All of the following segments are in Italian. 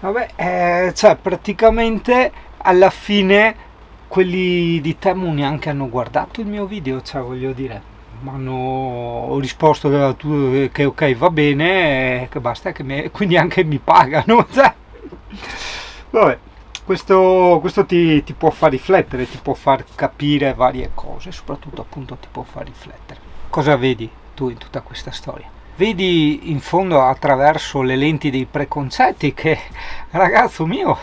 Vabbè, cioè praticamente alla fine quelli di Temu neanche hanno guardato il mio video, cioè voglio dire, ma ho risposto che ok va bene, che basta, quindi anche mi pagano, cioè. Vabbè, questo ti può far riflettere, ti può far capire varie cose, soprattutto appunto ti può far riflettere. Cosa vedi tu in tutta questa storia? Vedi in fondo attraverso le lenti dei preconcetti che, ragazzo mio,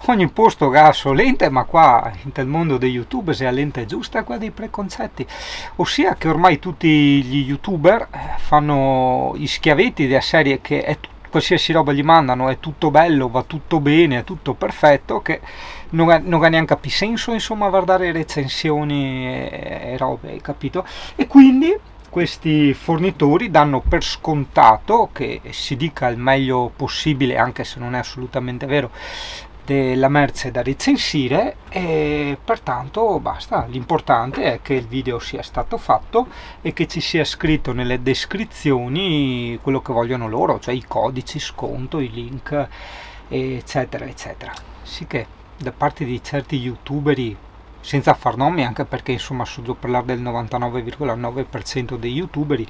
ogni posto gaso lente, ma qua nel mondo dei youtuber se la lente è giusta qua dei preconcetti, ossia che ormai tutti gli youtuber fanno gli schiavetti della serie che qualsiasi roba gli mandano è tutto bello, va tutto bene, è tutto perfetto, che non ha neanche più senso insomma guardare recensioni e robe, hai capito? E quindi questi fornitori danno per scontato che si dica il meglio possibile, anche se non è assolutamente vero, della merce da recensire, e pertanto basta, l'importante è che il video sia stato fatto e che ci sia scritto nelle descrizioni quello che vogliono loro, cioè i codici sconto, i link, eccetera eccetera. Sì che da parte di certi youtuberi, senza far nomi, anche perché insomma so già parlare del 99,9% dei youtuberi,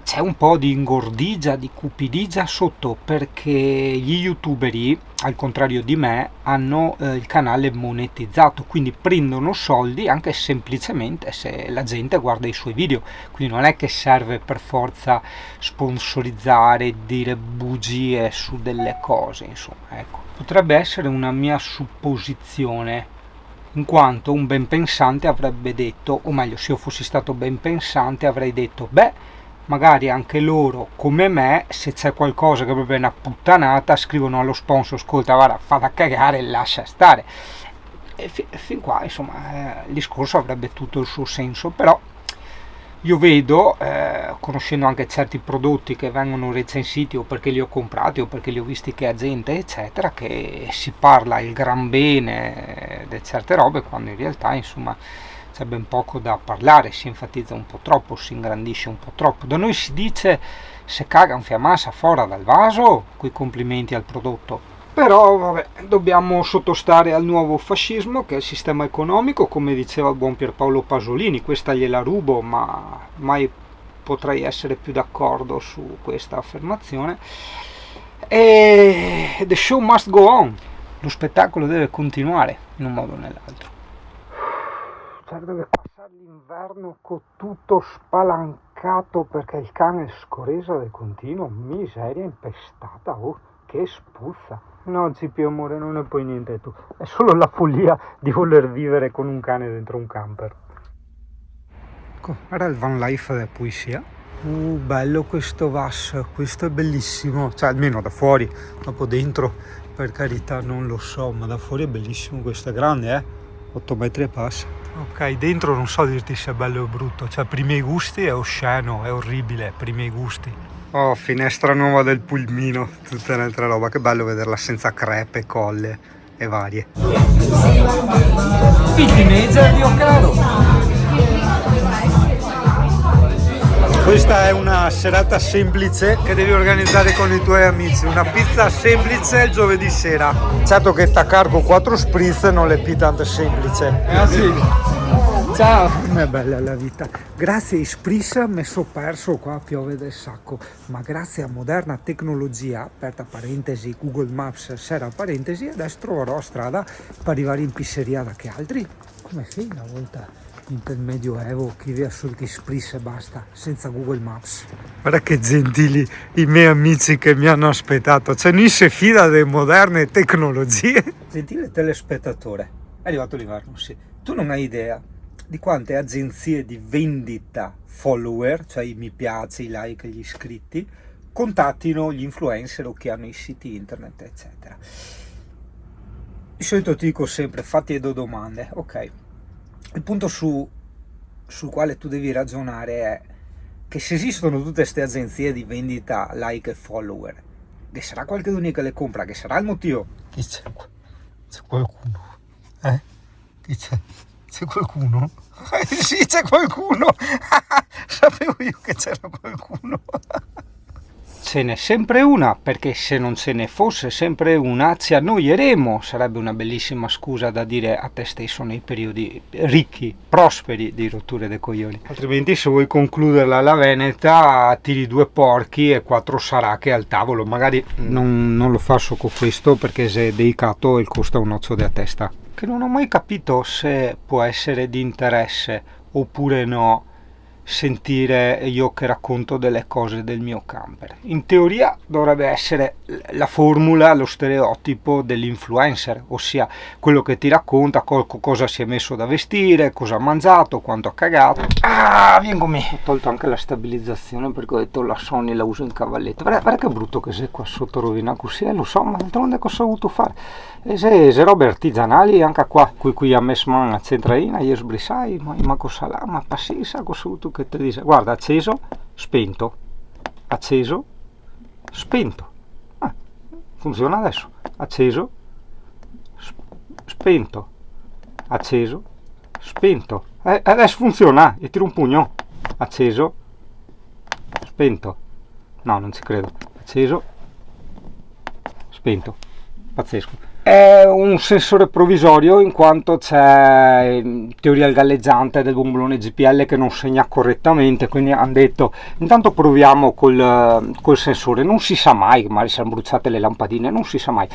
c'è un po' di ingordigia, di cupidigia sotto, perché gli youtuberi, al contrario di me, hanno il canale monetizzato, quindi prendono soldi anche semplicemente se la gente guarda i suoi video, quindi non è che serve per forza sponsorizzare, dire bugie su delle cose, insomma, ecco. Potrebbe essere una mia supposizione, in quanto un ben pensante avrebbe detto, o meglio, se io fossi stato ben pensante avrei detto, beh, magari anche loro come me, se c'è qualcosa che è proprio una puttanata, scrivono allo sponsor, ascolta, guarda, fa da cagare, lascia stare. E fin qua insomma il discorso avrebbe tutto il suo senso, però io vedo, conoscendo anche certi prodotti che vengono recensiti o perché li ho comprati o perché li ho visti che gente eccetera, che si parla il gran bene di certe robe, quando in realtà insomma c'è ben poco da parlare, si enfatizza un po' troppo, si ingrandisce un po' troppo. Da noi si dice se caga un fiammassa fuori dal vaso, coi complimenti al prodotto. Però vabbè, dobbiamo sottostare al nuovo fascismo che è il sistema economico, come diceva il buon Pierpaolo Pasolini, questa gliela rubo, ma mai potrei essere più d'accordo su questa affermazione. E the show must go on, lo spettacolo deve continuare in un modo o nell'altro. Certo, deve passare l'inverno con tutto spalancato perché il cane scorresa del continuo, miseria impestata, oh, che spuzza. No, Zipi amore, non è poi niente tu, è solo la follia di voler vivere con un cane dentro un camper. Ecco, era il van life della poesia. Bello questo VAS, questo è bellissimo, cioè almeno da fuori, dopo dentro per carità non lo so, ma da fuori è bellissimo, questo è grande, 8 metri e passa. Ok, dentro non so dirti se è bello o brutto, cioè per i miei gusti è osceno, è orribile, per i miei gusti. Oh, finestra nuova del pulmino, tutta un'altra roba, che bello vederla senza crepe, colle e varie. Il teenager, Dio caro! Questa è una serata semplice che devi organizzare con i tuoi amici, una pizza semplice il giovedì sera. Certo che taccar con 4 spritz non è più tanto semplice. Sì. Ciao! È bella la vita. Grazie a Spritz mi sono perso, qua piove del sacco, ma grazie a moderna tecnologia, aperta parentesi, Google Maps, serra parentesi, adesso troverò strada per arrivare in pizzeria da che altri. Come fai una volta? Nel Medioevo chi aveva solo che Spritz e basta, senza Google Maps. Guarda che gentili i miei amici che mi hanno aspettato, cioè non si fida delle moderne tecnologie. Gentile telespettatore, è arrivato l'inverno, sì. Tu non hai idea di quante agenzie di vendita follower, cioè i mi piace, i like, gli iscritti, contattino gli influencer o chi hanno i siti internet, eccetera. Di solito ti dico sempre, fatti le domande, ok? Il punto sul quale tu devi ragionare è che se esistono tutte queste agenzie di vendita like e follower, che sarà qualcuno che le compra, che sarà il motivo. Chi c'è? C'è qualcuno? Chi c'è? C'è qualcuno? Sì, c'è qualcuno! Sapevo io che c'era qualcuno! ce n'è sempre una, perché se non ce ne fosse sempre una ci annoieremo, sarebbe una bellissima scusa da dire a te stesso nei periodi ricchi, prosperi di rotture dei coglioni. Altrimenti, se vuoi concluderla alla veneta, tiri 2 porchi e 4 sarache al tavolo, magari non lo faccio con questo perché se è delicato e costa un occhio della testa, che non ho mai capito se può essere di interesse oppure no sentire io che racconto delle cose del mio camper. In teoria dovrebbe essere la formula, lo stereotipo dell'influencer, ossia quello che ti racconta cosa si è messo da vestire, cosa ha mangiato, quanto ha cagato. Vieni con me. Ho tolto anche la stabilizzazione perché ho detto la Sony la uso in cavalletto. Guarda che brutto che sei qua sotto rovina così, lo so, ma d'altronde cosa ho dovuto fare? E se robe artigianali anche qua, qui a Messman a Centraina, io sbrisai, ma cosa là, ma passisa, cosa ho avuto che ti dice? Guarda, acceso, spento, acceso, spento. Funziona adesso, acceso, spento, acceso, spento. Adesso funziona, e tiro un pugno, acceso, spento. No, non ci credo, acceso, spento, pazzesco. È un sensore provvisorio in quanto c'è in teoria il galleggiante del bombolone GPL che non segna correttamente, quindi hanno detto intanto proviamo col sensore, non si sa mai, magari saranno bruciate le lampadine, non si sa mai.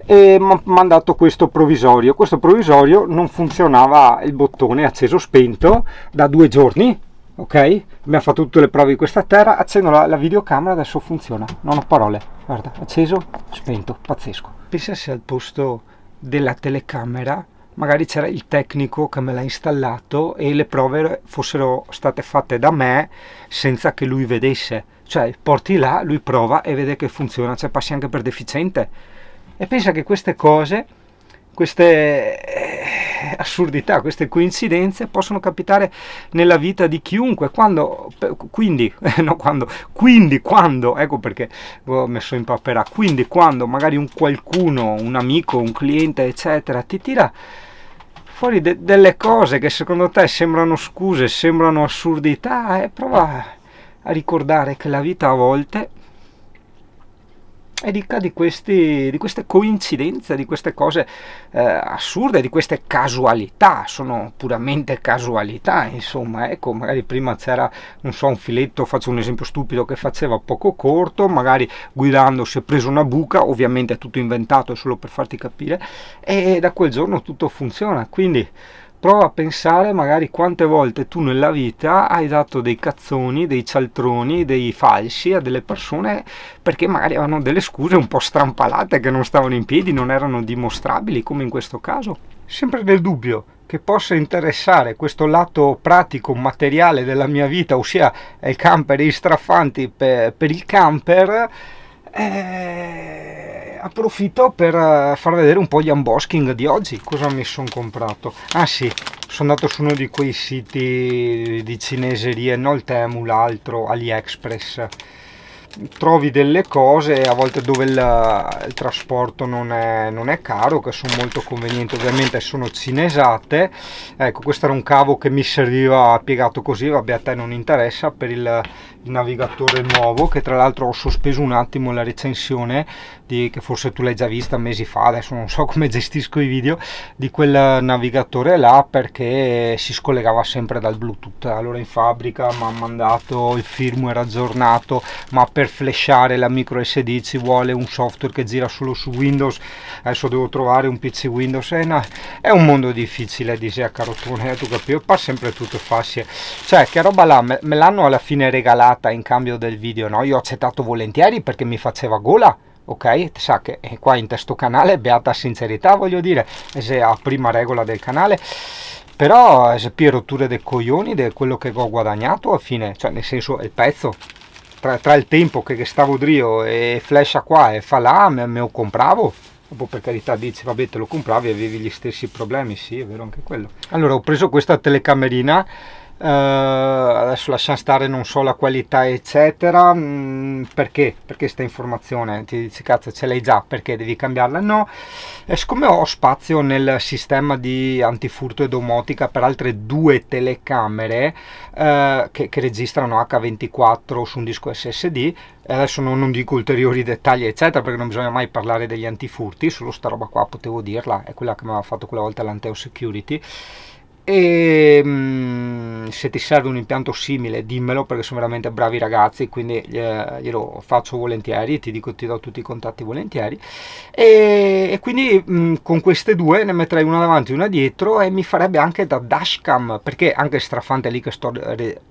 E mi ha dato questo provvisorio non funzionava il bottone acceso spento da 2 giorni. Ok, abbiamo fatto tutte le prove di questa terra, accendo la videocamera, adesso funziona, non ho parole, guarda, acceso, spento, pazzesco. Pensa se al posto della telecamera magari c'era il tecnico che me l'ha installato e le prove fossero state fatte da me senza che lui vedesse, cioè porti là, lui prova e vede che funziona, cioè passi anche per deficiente. E pensa che queste cose, queste assurdità, queste coincidenze possono capitare nella vita di chiunque, quindi quando, ecco perché ho messo in papera, quindi quando magari un amico, un cliente eccetera ti tira fuori delle cose che secondo te sembrano scuse, sembrano assurdità, prova a ricordare che la vita a volte è ricca di queste coincidenze, di queste cose assurde, di queste casualità, sono puramente casualità, insomma, ecco, magari prima c'era, non so, un filetto, faccio un esempio stupido, che faceva poco corto, magari guidando si è preso una buca, ovviamente è tutto inventato solo per farti capire, e da quel giorno tutto funziona, quindi prova a pensare magari quante volte tu nella vita hai dato dei cazzoni, dei cialtroni, dei falsi a delle persone perché magari avevano delle scuse un po' strampalate che non stavano in piedi, non erano dimostrabili come in questo caso. Sempre nel dubbio che possa interessare questo lato pratico, materiale della mia vita, ossia il camper e gli straffanti per il camper, approfitto per far vedere un po' gli unboxing di oggi. Cosa mi sono comprato? Ah sì, sono andato su uno di quei siti di cineserie, non il Temu, l'altro, AliExpress. Trovi delle cose a volte dove il trasporto non è caro, che sono molto convenienti, ovviamente sono cinesate. Ecco, questo era un cavo che mi serviva piegato così, vabbè, a te non interessa, per il navigatore nuovo, che tra l'altro ho sospeso un attimo la recensione che forse tu l'hai già vista mesi fa, adesso non so come gestisco i video di quel navigatore là, perché si scollegava sempre dal Bluetooth. Allora in fabbrica mi hanno mandato il firmware aggiornato, ma per flashare la micro SD ci vuole un software che gira solo su Windows. Adesso devo trovare un PC Windows, è un mondo difficile, dice a carotone, tu capisci, fa sempre tutto facile, cioè che roba là me l'hanno alla fine regalata in cambio del video, no? Io ho accettato volentieri perché mi faceva gola. Ok, sa che qua in questo canale beata sincerità, voglio dire, se è la prima regola del canale, però se più rotture dei coglioni di quello che ho guadagnato alla fine, cioè nel senso il pezzo tra il tempo che stavo drio e flasha qua e fa là, me lo compravo. Dopo per carità dici vabbè, te lo compravi e avevi gli stessi problemi, sì è vero anche quello. Allora ho preso questa telecamerina Adesso lasciamo stare, non so la qualità eccetera. Perché sta informazione ti dici cazzo ce l'hai già, perché devi cambiarla? No, siccome ho spazio nel sistema di antifurto e domotica per altre due telecamere che registrano H24 su un disco SSD. Adesso non dico ulteriori dettagli eccetera, perché non bisogna mai parlare degli antifurti, solo sta roba qua potevo dirla, è quella che mi aveva fatto quella volta l'Anteo Security. E se ti serve un impianto simile dimmelo, perché sono veramente bravi ragazzi, quindi glielo faccio volentieri, ti dico, ti do tutti i contatti volentieri. E quindi con queste due ne metterei una davanti e una dietro, e mi farebbe anche da dashcam, perché anche Strafante lì che sto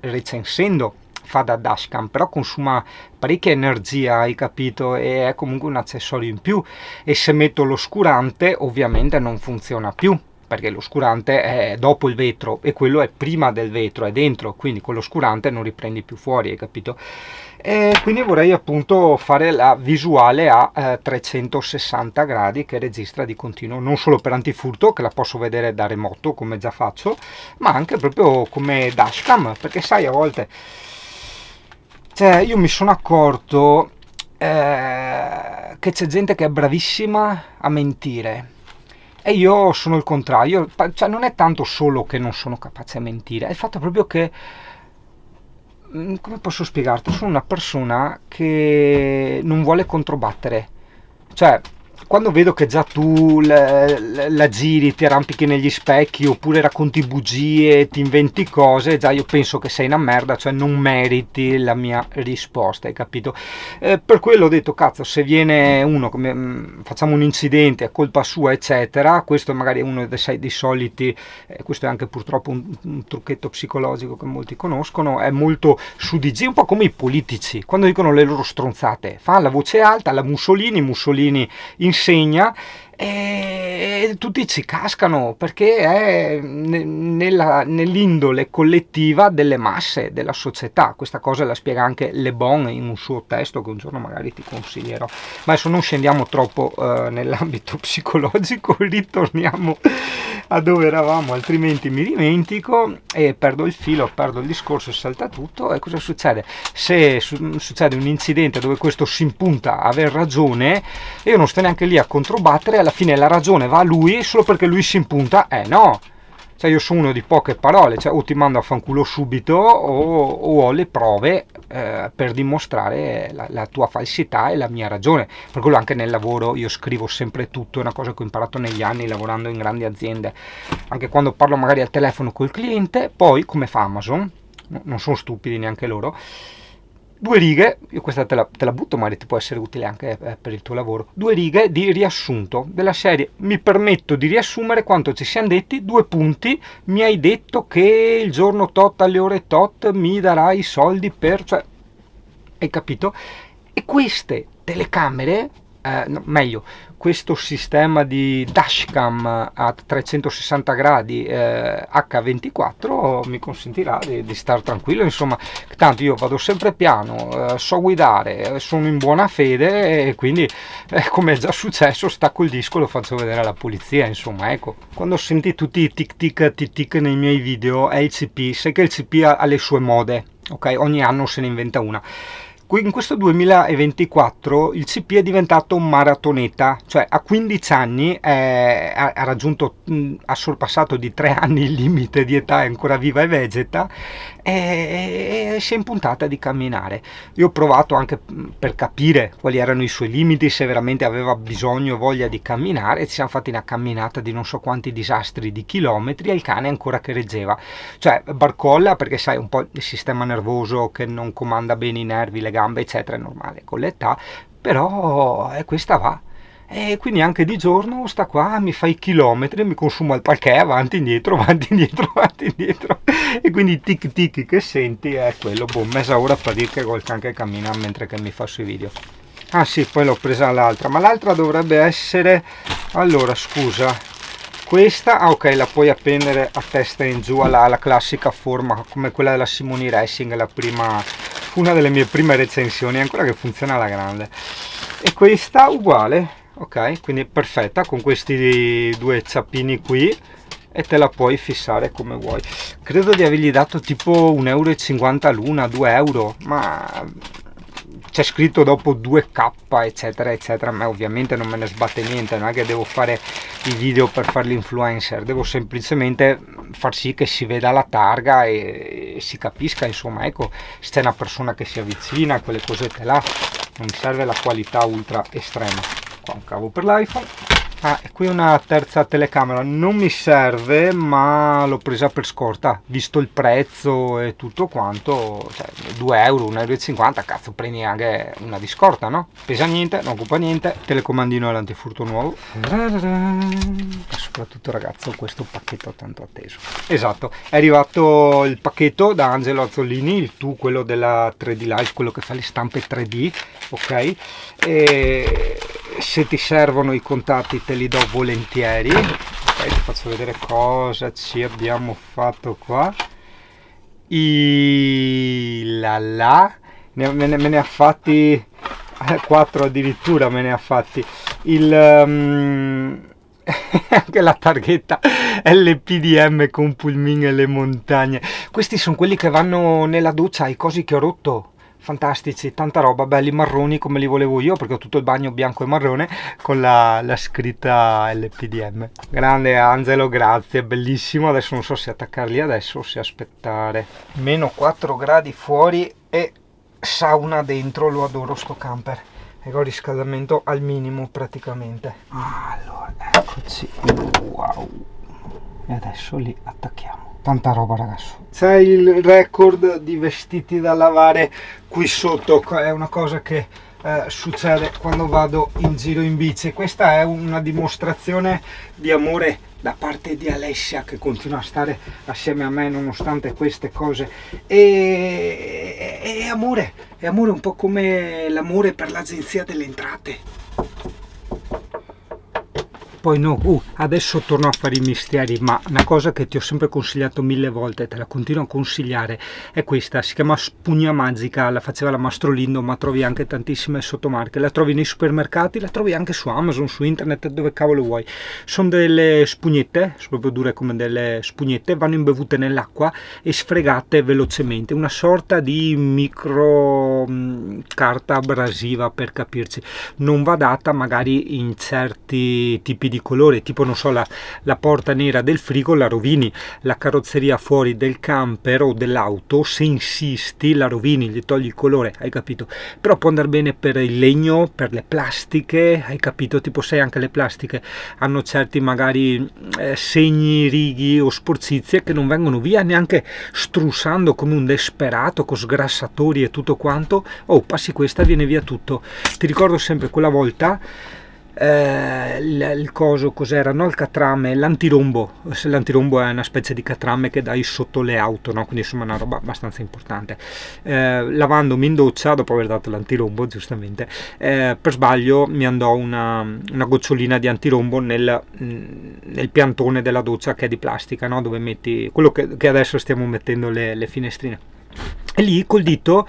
recensendo fa da dashcam, però consuma parecchia energia, hai capito, e è comunque un accessorio in più. E se metto l'oscurante ovviamente non funziona più, perché l'oscurante è dopo il vetro e quello è prima del vetro, è dentro, quindi con l'oscurante non riprendi più fuori, hai capito? E quindi vorrei appunto fare la visuale a 360 gradi che registra di continuo, non solo per antifurto, che la posso vedere da remoto come già faccio, ma anche proprio come dashcam, perché sai, a volte, cioè, io mi sono accorto che c'è gente che è bravissima a mentire. E io sono il contrario, cioè non è tanto solo che non sono capace a mentire, è il fatto proprio che, come posso spiegarti, sono una persona che non vuole controbattere. Cioè, quando vedo che già tu la giri, ti arrampichi negli specchi, oppure racconti bugie, ti inventi cose, già io penso che sei una merda, cioè non meriti la mia risposta, hai capito? Per quello ho detto, cazzo, se viene uno, facciamo un incidente, è colpa sua, eccetera, questo magari è uno dei soliti, questo è anche purtroppo un trucchetto psicologico che molti conoscono, è molto su di G, un po' come i politici, quando dicono le loro stronzate, fa la voce alta, la Mussolini insegna e tutti ci cascano, perché è nell'indole collettiva delle masse, della società. Questa cosa la spiega anche Le Bon in un suo testo che un giorno magari ti consiglierò, ma adesso non scendiamo troppo nell'ambito psicologico, ritorniamo a dove eravamo, altrimenti mi dimentico e perdo il filo, perdo il discorso e salta tutto. E cosa succede? Se succede un incidente dove questo si impunta a aver ragione, io non sto neanche lì a controbattere, alla fine la ragione va a lui solo perché lui si impunta, no. Cioè io sono uno di poche parole, cioè o ti mando a fanculo subito o ho le prove per dimostrare la tua falsità e la mia ragione. Per quello anche nel lavoro io scrivo sempre tutto, è una cosa che ho imparato negli anni lavorando in grandi aziende. Anche quando parlo magari al telefono col cliente, poi come fa Amazon, non sono stupidi neanche loro, 2 righe, io questa te la butto, magari ti può essere utile anche per il tuo lavoro, 2 righe di riassunto della serie, mi permetto di riassumere quanto ci siamo detti, 2 punti, mi hai detto che il giorno tot alle ore tot mi darai i soldi per, cioè, hai capito? E queste telecamere, no, meglio, questo sistema di dashcam a 360 gradi H24 mi consentirà di stare tranquillo, insomma, tanto io vado sempre piano, so guidare, sono in buona fede e quindi come è già successo stacco il disco e lo faccio vedere alla polizia, insomma, ecco. Quando senti tutti i tic tic nei miei video è il CP, sai che il CP ha le sue mode, ok? Ogni anno se ne inventa una. In questo 2024 il CP è diventato un maratoneta, cioè a 15 anni ha raggiunto, ha sorpassato di 3 anni il limite di età, è ancora viva e vegeta, e si è impuntata di camminare. Io ho provato anche per capire quali erano i suoi limiti, se veramente aveva bisogno, voglia di camminare, e ci siamo fatti una camminata di non so quanti disastri di chilometri e il cane ancora che reggeva, cioè barcolla, perché sai un po' il sistema nervoso che non comanda bene i nervi, le gambe eccetera, è normale con l'età, però questa va. E quindi anche di giorno sta qua, mi fa i chilometri, mi consuma il parquet, avanti indietro, avanti indietro, avanti indietro, e quindi tic tic che senti è quello, boh, mezza ora per dire che col cane che cammina mentre che mi fa sui video. Ah sì, poi l'ho presa l'altra, ma l'altra dovrebbe essere, allora scusa, questa, ah ok, la puoi appendere a testa in giù alla classica forma come quella della Simoni Racing, la prima, una delle mie prime recensioni, ancora che funziona alla grande. E questa uguale, ok, quindi perfetta, con questi 2 zappini qui, e te la puoi fissare come vuoi. Credo di avergli dato tipo 1,50 euro l'una, 2 euro, ma c'è scritto dopo 2K eccetera eccetera. A me ovviamente non me ne sbatte niente, non è che devo fare i video per fare l'influencer, devo semplicemente far sì che si veda la targa e si capisca, insomma, ecco, se c'è una persona che si avvicina, quelle cosette là, non mi serve la qualità ultra estrema. Qua un cavo per l'iPhone. E qui una terza telecamera, non mi serve ma l'ho presa per scorta, visto il prezzo e tutto quanto, cioè 2 euro, 1,50 euro, cazzo, prendi anche una di scorta, no? Pesa niente, non occupa niente, telecomandino all'antifurto nuovo. E soprattutto, ragazzo, questo pacchetto tanto atteso. Esatto, è arrivato il pacchetto da Angelo Azzolini, il tu, quello della 3D Live, quello che fa le stampe 3D, ok? E se ti servono i contatti te li do volentieri. Ok, ti faccio vedere cosa ci abbiamo fatto qua. Me ne ha fatti 4 addirittura, me ne ha fatti anche la targhetta LPDM con pulmini e le montagne. Questi sono quelli che vanno nella doccia, i cosi che ho rotto. Fantastici, tanta roba, belli marroni come li volevo io, perché ho tutto il bagno bianco e marrone con la scritta LPDM. Grande Angelo, grazie, bellissimo. Adesso non so se attaccarli adesso o se aspettare. Meno 4 gradi fuori e sauna dentro, lo adoro sto camper. Ecco, riscaldamento al minimo praticamente. Allora, eccoci, wow. E adesso li attacchiamo. Tanta roba, ragazzo. C'è il record di vestiti da lavare qui sotto, è una cosa che succede quando vado in giro in bici. Questa è una dimostrazione di amore da parte di Alessia, che continua a stare assieme a me nonostante queste cose, e è amore un po' come l'amore per l'Agenzia delle Entrate. Poi no, adesso torno a fare i misteri, ma una cosa che ti ho sempre consigliato 1000 volte, te la continuo a consigliare, è questa, si chiama spugna magica, la faceva la Mastrolindo, ma trovi anche tantissime sottomarche, la trovi nei supermercati, la trovi anche su Amazon, su internet, dove cavolo vuoi. Sono delle spugnette, sono proprio dure come delle spugnette, vanno imbevute nell'acqua e sfregate velocemente, una sorta di micro carta abrasiva, per capirci. Non va data magari in certi tipi di colore, tipo non so, la porta nera del frigo la rovini, la carrozzeria fuori del camper o dell'auto, se insisti la rovini, gli togli il colore, hai capito? Però può andare bene per il legno, per le plastiche, hai capito? Tipo, sai, anche le plastiche hanno certi magari segni, righi o sporcizie che non vengono via neanche strussando come un disperato con sgrassatori e tutto quanto. Passi questa, viene via tutto. Ti ricordo sempre quella volta il coso, cos'era? No, il catrame, l'antirombo. L'antirombo è una specie di catrame che dai sotto le auto, no? Quindi insomma una roba abbastanza importante. Lavandomi in doccia, dopo aver dato l'antirombo, giustamente, per sbaglio mi andò una gocciolina di antirombo nel piantone della doccia, che è di plastica, no? Dove metti quello che adesso stiamo mettendo le finestrine. E lì col dito,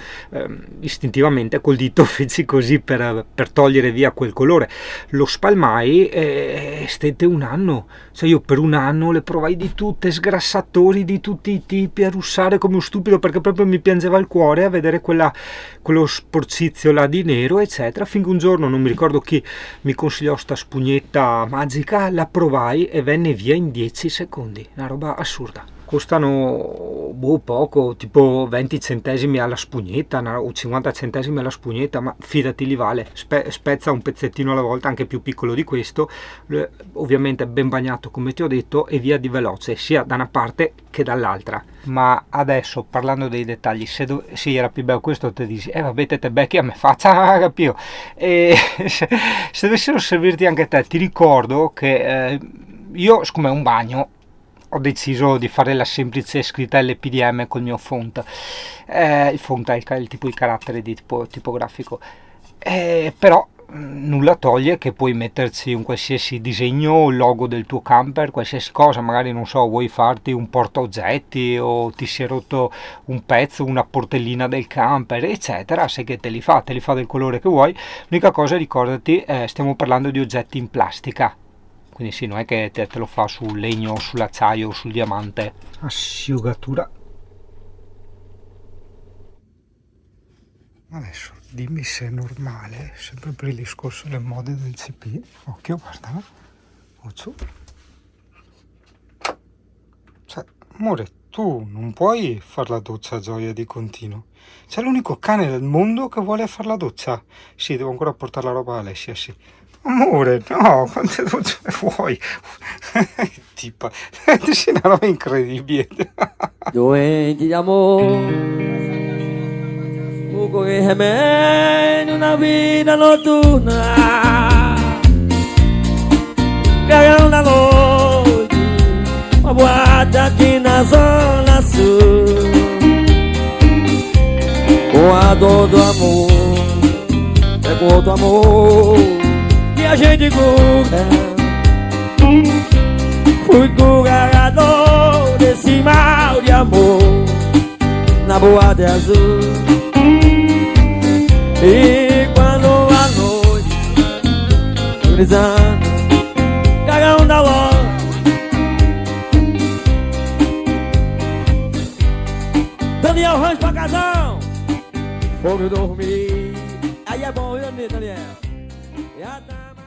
istintivamente col dito feci così per togliere via quel colore, lo spalmai e stette un anno. Cioè io per un anno le provai di tutte, sgrassatori di tutti i tipi, a russare come un stupido, perché proprio mi piangeva il cuore a vedere quello sporcizio là di nero, eccetera, finché un giorno, non mi ricordo chi, mi consigliò sta spugnetta magica, la provai e venne via in 10 secondi, una roba assurda. Costano poco, tipo 20 centesimi alla spugnetta o 50 centesimi alla spugnetta, ma fidati, li vale. Spezza un pezzettino alla volta, anche più piccolo di questo, ovviamente ben bagnato come ti ho detto, e via di veloce sia da una parte che dall'altra. Ma adesso, parlando dei dettagli, se era più bello questo, te dici vabbè, te becchi a me faccia, capito? E se dovessero servirti anche te, ti ricordo che io, siccome è un bagno, ho deciso di fare la semplice scritta LPDM col mio font. Il font è il tipo di carattere di tipo tipografico, però nulla toglie che puoi metterci un qualsiasi disegno, il logo del tuo camper, qualsiasi cosa. Magari, non so, vuoi farti un porta oggetti o ti si è rotto un pezzo, una portellina del camper, eccetera, sai che te li fa del colore che vuoi. L'unica cosa, ricordati, stiamo parlando di oggetti in plastica, quindi sì, non è che te lo fa sul legno, sull'acciaio o sul diamante. Asciugatura. Adesso dimmi se è normale, sempre per il discorso delle mode del CP. Occhio, guarda. Occhio. Cioè, amore, tu non puoi fare la doccia a Gioia di continuo. C'è l'unico cane del mondo che vuole fare la doccia. Sì, devo ancora portare la roba a Alessia, sì. Amore, no, quante docce vuoi? Tipa, sei una roba incredibile. Doente d'amore, che remédio na vida noturna. Caiu na noite, uma boate aqui na zona sul. Com a dor do amor, pegou do amor e a gente cura. Fui curador desse mal de amor na boate azul. E quando a noite brisando, cagão da hora, Daniel Rancho pra casão, fogo dormir. Aí é bom, viu, Daniel? Já tá.